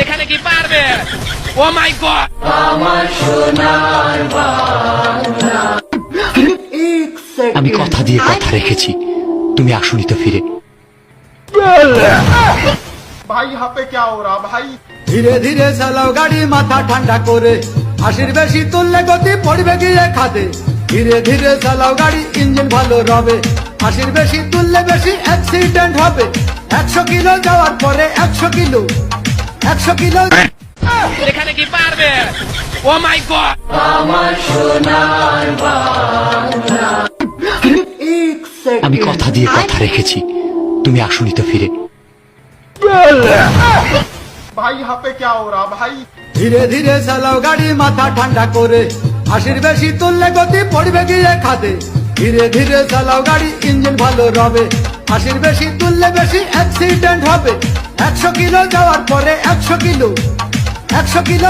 এখানে কি পারবে? ও মাই গড! আমি কথা দিয়ে কথা রেখেছি, তুমি আসুনি তো ফিরে। भाई यहाँ पे क्या हो रहा भाई? ধীরে ধীরে চালাও গাড়ি মাথা ঠান্ডা করে, আশির বেশি তুললে গতি পড়বে গিয়ে খাদে। ধীরে ধীরে চালাও গাড়ি, ইঞ্জিন ভালো রবে, আশির বেশি তুললে বেশি অ্যাক্সিডেন্ট হবে। 100 কিলো যাওয়ার পরে 100 কিলো 100 কিলো। এখানে কি পারবে? ও মাই গড! আমি কথা দিয়ে কথা রেখেছি, তুমি আসুনি তো ফিরে। भाई यहाँ पे क्या हो रहा भाई? ধীরে ধীরে চালাও গাড়ি মাথা ঠান্ডা করে, আশির বেশি তুললে গতি পড়বে গিয়ে খাদে। ধীরে ধীরে চালাও গাড়ি, ইঞ্জিন ভালো রবে, আশির বেশি তুললে বেশি অ্যাক্সিডেন্ট হবে। 100 কিলো যাওয়ার পরে 100 কিলো 100 কিলো।